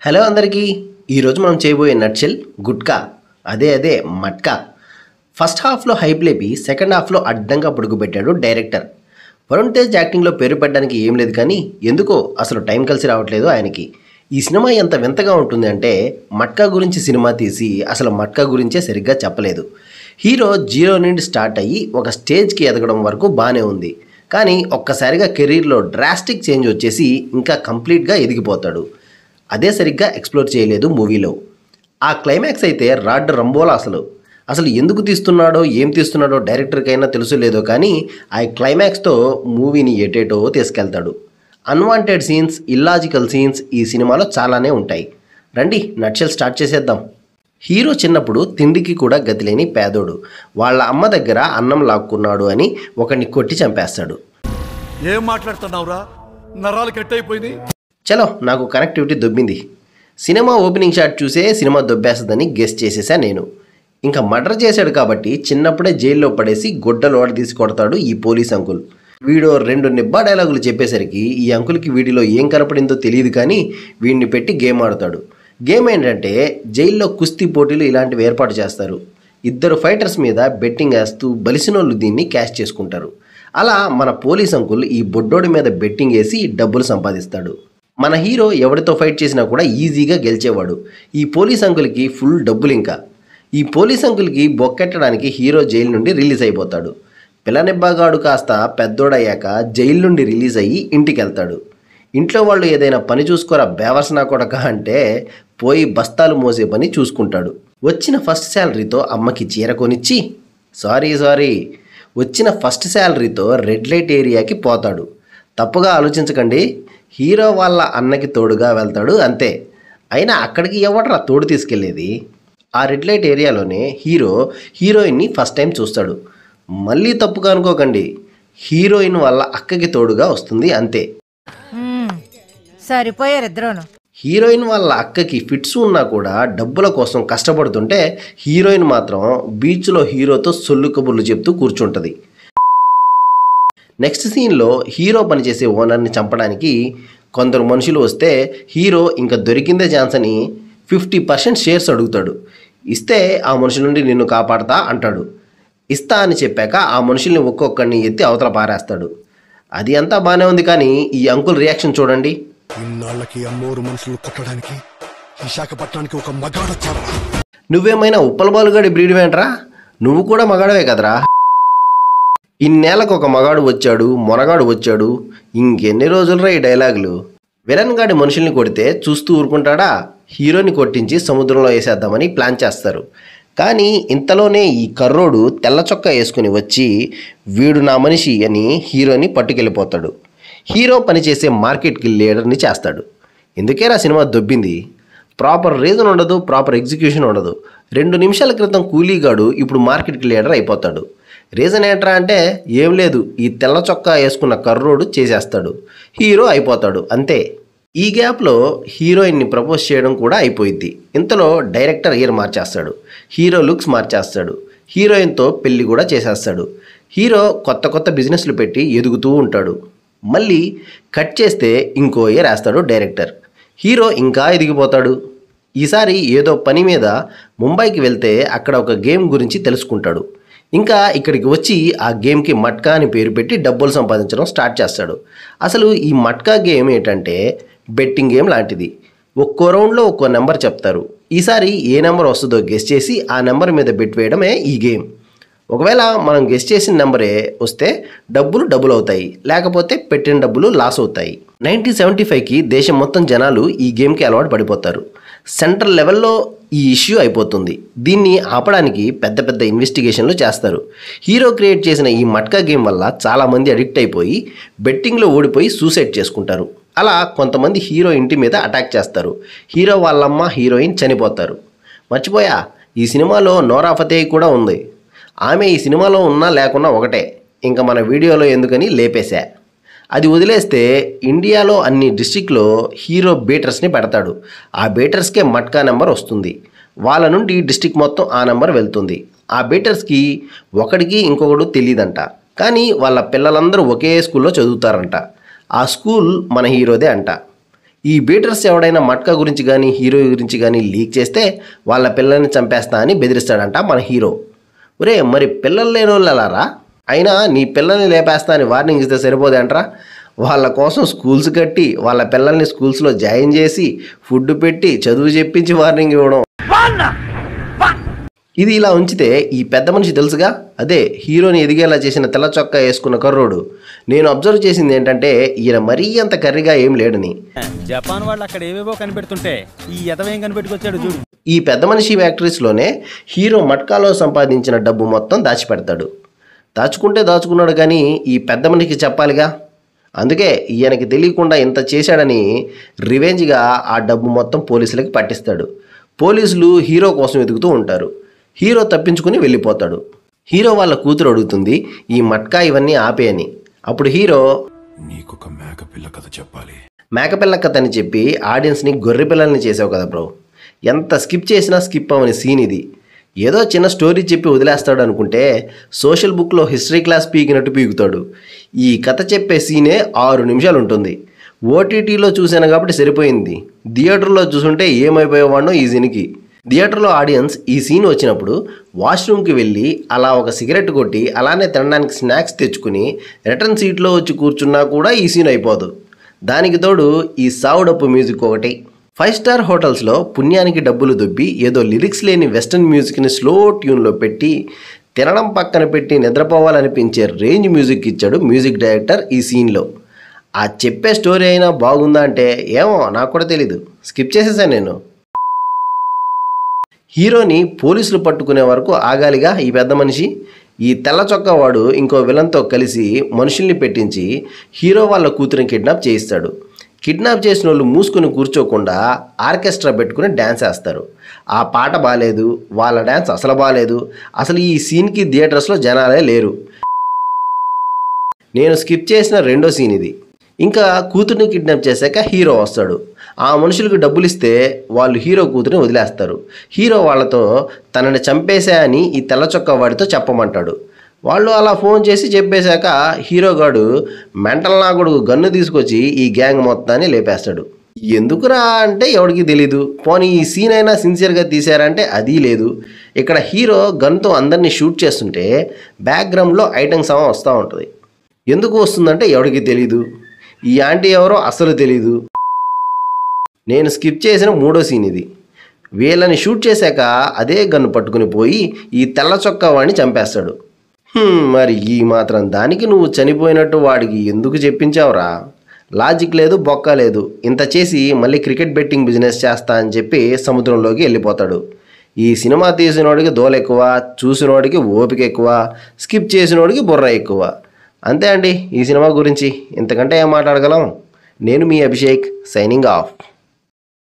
Hello అందరికీ ఈరోజు మనం చేయబోయే నట్షెల్ గుట్కా అదే మట్కా. ఫస్ట్ హాఫ్లో హైప్ లేపి సెకండ్ హాఫ్లో అడ్డంగా పొడుగుపెట్టాడు డైరెక్టర్. వరుణ్ తేజ్ యాక్టింగ్లో పేరు పెట్టడానికి ఏం లేదు, కానీ ఎందుకో అసలు టైం కలిసి రావట్లేదు ఆయనకి. ఈ సినిమా ఎంత వింతగా ఉంటుంది అంటే మట్కా గురించి సినిమా తీసి అసలు మట్కా గురించే సరిగ్గా చెప్పలేదు. హీరో జీరో నుండి స్టార్ట్ అయ్యి ఒక స్టేజ్కి ఎదగడం వరకు బాగానే ఉంది, కానీ ఒక్కసారిగా కెరీర్లో డ్రాస్టిక్ చేంజ్ వచ్చేసి ఇంకా కంప్లీట్గా ఎదిగిపోతాడు. అదే సరిగ్గా ఎక్స్ప్లోర్ చేయలేదు మూవీలో. ఆ క్లైమాక్స్ అయితే రాడ్ రంబోలా. అసలు ఎందుకు తీస్తున్నాడో ఏం తీస్తున్నాడో డైరెక్టర్కైనా తెలుసు లేదో, కానీ ఆ క్లైమాక్స్తో మూవీని ఎటేటో తీసుకెళ్తాడు. అన్వాంటెడ్ సీన్స్, ఇల్లాజికల్ సీన్స్ ఈ సినిమాలో చాలానే ఉంటాయి. రండి నట్షెల్ స్టార్ట్ చేసేద్దాం. హీరో చిన్నప్పుడు తిండికి కూడా గతిలేని పేదోడు. వాళ్ళ అమ్మ దగ్గర అన్నం లాక్కున్నాడు అని ఒకడిని కొట్టి చంపేస్తాడు. ఏం మాట్లాడుతున్నావురా, నరాలు కట్ అయిపోయింది. చలో, నాకు కనెక్టివిటీ దొబ్బింది. సినిమా ఓపెనింగ్ షాట్ చూసే సినిమా దొబ్బేస్తుందని గెస్ చేసేసా నేను. ఇంకా మర్డర్ చేశాడు కాబట్టి చిన్నప్పుడే జైల్లో పడేసి గొడ్డలు తీసి కొడతాడు ఈ పోలీస్ అంకుల్. వీడు 2 నిబ్బా డైలాగులు చెప్పేసరికి ఈ అంకుల్కి వీడిలో ఏం కనపడిందో తెలియదు, కానీ వీడిని పెట్టి గేమ్ ఆడతాడు. గేమ్ ఏంటంటే జైల్లో కుస్తీ పోటీలు ఇలాంటివి ఏర్పాటు చేస్తారు. 2 ఫైటర్స్ మీద బెట్టింగ్ వేస్తూ బలిసినోళ్ళు దీన్ని క్యాష్ చేసుకుంటారు. అలా మన పోలీస్ అంకుల్ ఈ బొడ్డోడి మీద బెట్టింగ్ వేసి డబ్బులు సంపాదిస్తాడు. మన హీరో ఎవరితో ఫైట్ చేసినా కూడా ఈజీగా గెలిచేవాడు. ఈ పోలీస్ అంకుల్కి ఫుల్ డబ్బులు. ఇంకా ఈ పోలీస్ అంకుల్కి బొక్కెట్టడానికి హీరో జైలు నుండి రిలీజ్ అయిపోతాడు. పిల్లనిబ్బాగాడు కాస్త పెద్దోడయ్యాక జైలు నుండి రిలీజ్ అయ్యి ఇంటికి వెళ్తాడు. ఇంట్లో వాళ్ళు ఏదైనా పని చూసుకోరా బేవర్సనా కొడక అంటే పోయి బస్తాలు మోసే పని చూసుకుంటాడు. వచ్చిన ఫస్ట్ శాలరీతో అమ్మకి చీర కొనిచ్చి వచ్చిన ఫస్ట్ శాలరీతో రెడ్ లైట్ ఏరియాకి పోతాడు. తప్పుగా ఆలోచించకండి, హీరో వాళ్ళ అన్నకి తోడుగా వెళ్తాడు అంతే. అయినా అక్కడికి ఎవడరా తోడు తీసుకెళ్లేది? ఆ రెడ్ లైట్ ఏరియాలోనే హీరోయిన్ని ఫస్ట్ టైం చూస్తాడు. మళ్ళీ తప్పుగా అనుకోకండి, హీరోయిన్ వాళ్ళ అక్కకి తోడుగా వస్తుంది అంతే. సరిపోయారు ఇద్దరును. హీరోయిన్ వాళ్ళ అక్కకి ఫిట్స్ ఉన్నా కూడా డబ్బుల కోసం కష్టపడుతుంటే హీరోయిన్ మాత్రం బీచ్లో హీరోతో సొల్లు కబుర్లు చెప్తూ కూర్చుంటుంది. నెక్స్ట్ సీన్లో హీరో పనిచేసే ఓనర్ని చంపడానికి కొందరు మనుషులు వస్తే హీరో ఇంకా దొరికిందే ఛాన్స్ అని 50% షేర్స్ అడుగుతాడు. ఇస్తే ఆ మనుషుల నుండి నిన్ను కాపాడతా అంటాడు. ఇస్తా అని చెప్పాక ఆ మనుషుల్ని ఒక్కొక్కడిని ఎత్తి అవతల పారేస్తాడు. అది అంతా బాగానే ఉంది, కానీ ఈ అంకుల్ రియాక్షన్ చూడండి. ఇన్నాళ్ళకి అమ్మోరు మనుషులు కొట్టడానికి విశాఖపట్నానికి ఒక మగాడొచ్చాడు. నువ్వేమైనా ఉప్పలబాలుగాడి బ్రీడ్ వేంట్రా? నువ్వు కూడా మగాడవే కదరా. ఇన్నేళ్ళకు ఒక మగాడు వచ్చాడు, మొనగాడు వచ్చాడు, ఇంకెన్ని రోజులరా ఈ డైలాగులు? విలన్ గాడి మనుషుల్ని కొడితే చూస్తూ ఊరుకుంటాడా? హీరోని కొట్టించి సముద్రంలో వేసేద్దామని ప్లాన్ చేస్తారు. కానీ ఇంతలోనే ఈ కర్రోడు తెల్ల చొక్కా వేసుకుని వచ్చి వీడు నా మనిషి అని హీరోని పట్టుకెళ్ళిపోతాడు. హీరో పనిచేసే మార్కెట్కి లీడర్ని చేస్తాడు. ఎందుకేరా సినిమా దొబ్బింది? ప్రాపర్ రీజన్ ఉండదు, ప్రాపర్ ఎగ్జిక్యూషన్ ఉండదు. 2 నిమిషాల క్రితం కూలీగాడు ఇప్పుడు మార్కెట్కి లీడర్ అయిపోతాడు. రీజన్ ఏంట్రా అంటే ఏం లేదు, ఈ తెల్ల చొక్కా వేసుకున్న కర్రోడు చేసేస్తాడు, హీరో అయిపోతాడు అంతే. ఈ గ్యాప్లో హీరోయిన్ని ప్రపోజ్ చేయడం కూడా అయిపోయింది. ఇంతలో డైరెక్టర్ ఇయర్ మార్చేస్తాడు, హీరో లుక్స్ మార్చేస్తాడు, హీరోయిన్తో పెళ్లి కూడా చేసేస్తాడు. హీరో కొత్త బిజినెస్లు పెట్టి ఎదుగుతూ ఉంటాడు. మళ్ళీ కట్ చేస్తే ఇంకో ఇయర్ వేస్తాడు డైరెక్టర్. హీరో ఇంకా ఎదిగిపోతాడు. ఈసారి ఏదో పని మీద ముంబైకి వెళ్తే అక్కడ ఒక గేమ్ గురించి తెలుసుకుంటాడు. ఇంకా ఇక్కడికి వచ్చి ఆ గేమ్కి మట్కా అని పేరు పెట్టి డబ్బులు సంపాదించడం స్టార్ట్ చేస్తాడు. అసలు ఈ మట్కా గేమ్ ఏంటంటే బెట్టింగ్ గేమ్ లాంటిది. ఒక్కో రౌండ్లో ఒక్కో నెంబర్ చెప్తారు. ఈసారి ఏ నెంబర్ వస్తుందో గెస్ చేసి ఆ నెంబర్ మీద బెట్ వేయడమే ఈ గేమ్. ఒకవేళ మనం గెస్ చేసిన నెంబరే వస్తే డబ్బులు అవుతాయి, లేకపోతే పెట్టిన డబ్బులు లాస్ అవుతాయి. 1975కి దేశం మొత్తం జనాలు ఈ గేమ్కి అలవాటు పడిపోతారు. సెంట్రల్ లెవెల్లో ఈ ఇష్యూ అయిపోతుంది. దీన్ని ఆపడానికి పెద్ద ఇన్వెస్టిగేషన్లు చేస్తారు. హీరో క్రియేట్ చేసిన ఈ మట్కా గేమ్ వల్ల చాలామంది అడిక్ట్ అయిపోయి బెట్టింగ్లో ఓడిపోయి సూసైడ్ చేసుకుంటారు. అలా కొంతమంది హీరో ఇంటి మీద అటాక్ చేస్తారు. హీరో వాళ్ళమ్మ, హీరోయిన్ చనిపోతారు. మర్చిపోయా, ఈ సినిమాలో నోరా ఫతేహి కూడా ఉంది. ఆమె ఈ సినిమాలో ఉన్నా లేకున్నా ఒకటే. ఇంకా మన వీడియోలో ఎందుకని లేపేశా. అది వదిలేస్తే ఇండియాలో అన్ని డిస్ట్రిక్ట్లో హీరో బీటర్స్ని పెడతాడు. ఆ బీటర్స్కే మట్కా నెంబర్ వస్తుంది. వాళ్ళ నుండి డిస్ట్రిక్ట్ మొత్తం ఆ నెంబర్ వెళ్తుంది. ఆ బీటర్స్కి ఒకడికి ఇంకొకడు తెలియదంట, కానీ వాళ్ళ పిల్లలందరూ ఒకే స్కూల్లో చదువుతారంట. ఆ స్కూల్ మన హీరోదే అంట. ఈ బీటర్స్ ఎవడైనా మట్కా గురించి కానీ హీరో గురించి కానీ లీక్ చేస్తే వాళ్ళ పిల్లల్ని చంపేస్తా అని బెదిరిస్తాడంట మన హీరో. ఒరే మరి పిల్లలు లేని వాళ్ళు ఎలారా? అయినా నీ పిల్లల్ని లేపేస్తా అని వార్నింగ్ ఇస్తే సరిపోదేంట్రా? వాళ్ళ కోసం స్కూల్స్ కట్టి వాళ్ళ పిల్లల్ని స్కూల్స్లో జాయిన్ చేసి ఫుడ్ పెట్టి చదువు చెప్పించి వార్నింగ్ ఇవ్వడం. ఇది ఇలా ఉంచితే ఈ పెద్ద మనిషి తెలుసుగా, అదే హీరోని ఎదిగేలా చేసిన తెల్ల చొక్కా వేసుకున్న కర్రోడు. నేను అబ్జర్వ్ చేసింది ఏంటంటే ఈయన మరీ అంత కర్రీగా ఏం లేడని. జపాన్ వాళ్ళు అక్కడ ఏవేవో కనిపెడుతుంటే ఈ ఎదవేం కనిపెట్టుకొచ్చాడు చూడు. ఈ పెద్ద మనిషి ఫ్యాక్టరీస్లోనే హీరో మట్కాలో సంపాదించిన డబ్బు మొత్తం దాచిపెడతాడు. దాచుకుంటే దాచుకున్నాడు కానీ ఈ పెద్ద మనిషికి చెప్పాలిగా. అందుకే ఈయనకి తెలియకుండా ఇంత చేశాడని రివెంజ్గా ఆ డబ్బు మొత్తం పోలీసులకి పట్టిస్తాడు. పోలీసులు హీరో కోసం వెతుకుతూ ఉంటారు. హీరో తప్పించుకుని వెళ్ళిపోతాడు. హీరో వాళ్ళ కూతురు అడుగుతుంది ఈ మట్కా ఇవన్నీ ఆపేయని. అప్పుడు హీరో నీకొక మేకపిల్ల కథ చెప్పాలి. మేకపిల్ల కథ అని చెప్పి ఆడియన్స్ని గొర్రె పిల్లల్ని చేసావు కదా బ్రో. ఎంత స్కిప్ చేసినా స్కిప్ అవని సీన్ ఇది. ఏదో చిన్న స్టోరీ చెప్పి వదిలేస్తాడు అనుకుంటే సోషల్ బుక్లో హిస్టరీ క్లాస్ పీకినట్టు పీకుతాడు. ఈ కథ చెప్పే సీనే 6 నిమిషాలు ఉంటుంది. ఓటీటీలో చూశాను కాబట్టి సరిపోయింది. థియేటర్లో చూసుంటే ఏమైపోయేవాడినో ఈ సీన్కి. థియేటర్లో ఆడియన్స్ ఈ సీన్ వచ్చినప్పుడు వాష్రూమ్కి వెళ్ళి అలా ఒక సిగరెట్ కొట్టి అలానే తినడానికి స్నాక్స్ తెచ్చుకుని రిటర్న్ సీట్లో వచ్చి కూర్చున్నా కూడా ఈ సీన్ అయిపోదు. దానికి తోడు ఈ సావుడప్పు మ్యూజిక్ ఒకటి. 5 స్టార్ హోటల్స్లో పుణ్యానికి డబ్బులు దొబ్బి ఏదో లిరిక్స్ లేని వెస్టర్న్ మ్యూజిక్ని స్లో ట్యూన్లో పెట్టి తినడం పక్కన పెట్టి నిద్రపోవాలనిపించే రేంజ్ మ్యూజిక్ ఇచ్చాడు మ్యూజిక్ డైరెక్టర్ ఈ సీన్లో. ఆ చెప్పే స్టోరీ అయినా బాగుందా అంటే ఏమో నాకు కూడా తెలీదు, స్కిప్ చేసేసాను నేను. హీరోని పోలీసులు పట్టుకునే వరకు ఆగాలిగా ఈ పెద్ద మనిషి. ఈ తెల్ల చొక్కా వాడు ఇంకో విలన్తో కలిసి మనుషుల్ని పెట్టించి హీరో వాళ్ళ కూతురిని కిడ్నాప్ చేయిస్తాడు. కిడ్నాప్ చేసిన వాళ్ళు మూసుకొని కూర్చోకుండా ఆర్కెస్ట్రా పెట్టుకుని డ్యాన్స్ వేస్తారు. ఆ పాట బాగాలేదు, వాళ్ళ డ్యాన్స్ అసలు బాగాలేదు. అసలు ఈ సీన్కి థియేటర్స్లో జనాలే లేరు. నేను స్కిప్ చేసిన రెండో సీన్ ఇది. ఇంకా కూతుర్ని కిడ్నాప్ చేశాక హీరో వస్తాడు. ఆ మనుషులకు డబ్బులు ఇస్తే వాళ్ళు హీరో కూతురిని వదిలేస్తారు. హీరో వాళ్ళతో తనని చంపేశా అని ఈ తెల్ల చొక్కా వాడితో చెప్పమంటాడు. వాళ్ళు అలా ఫోన్ చేసి చెప్పేశాక హీరోగాడు మెంటల్ నాగుడు గన్ను తీసుకొచ్చి ఈ గ్యాంగ్ మొత్తాన్ని లేపేస్తాడు. ఎందుకురా అంటే ఎవడికి తెలీదు. పోనీ ఈ సీన్ అయినా సిన్సియర్గా తీశారంటే అది లేదు. ఇక్కడ హీరో గన్తో అందరినీ షూట్ చేస్తుంటే బ్యాక్గ్రౌండ్లో ఐటమ్ సాంగ్ వస్తూ ఉంటుంది. ఎందుకు వస్తుందంటే ఎవడికి తెలీదు. ఈ ఆంటీ ఎవరో అసలు తెలీదు. నేను స్కిప్ చేసిన మూడో సీన్ ఇది. వీళ్ళని షూట్ చేశాక అదే గన్ను పట్టుకుని పోయి ఈ తెల్ల చొక్కా వాడిని చంపేస్తాడు. మరి ఈ మాత్రం దానికి నువ్వు చనిపోయినట్టు వాడికి ఎందుకు చెప్పించావురా? లాజిక్ లేదు, బొక్క లేదు. ఇంత చేసి మళ్ళీ క్రికెట్ బెట్టింగ్ బిజినెస్ చేస్తా అని చెప్పి సముద్రంలోకి వెళ్ళిపోతాడు. ఈ సినిమా తీసినోడికి దోల ఎక్కువ, చూసినోడికి ఓపిక ఎక్కువ, స్కిప్ చేసినోడికి బుర్ర ఎక్కువ. అంతే అండి ఈ సినిమా గురించి. ఇంతకంటే ఏం మాట్లాడగలం. నేను మీ అభిషేక్, సైనింగ్ ఆఫ్.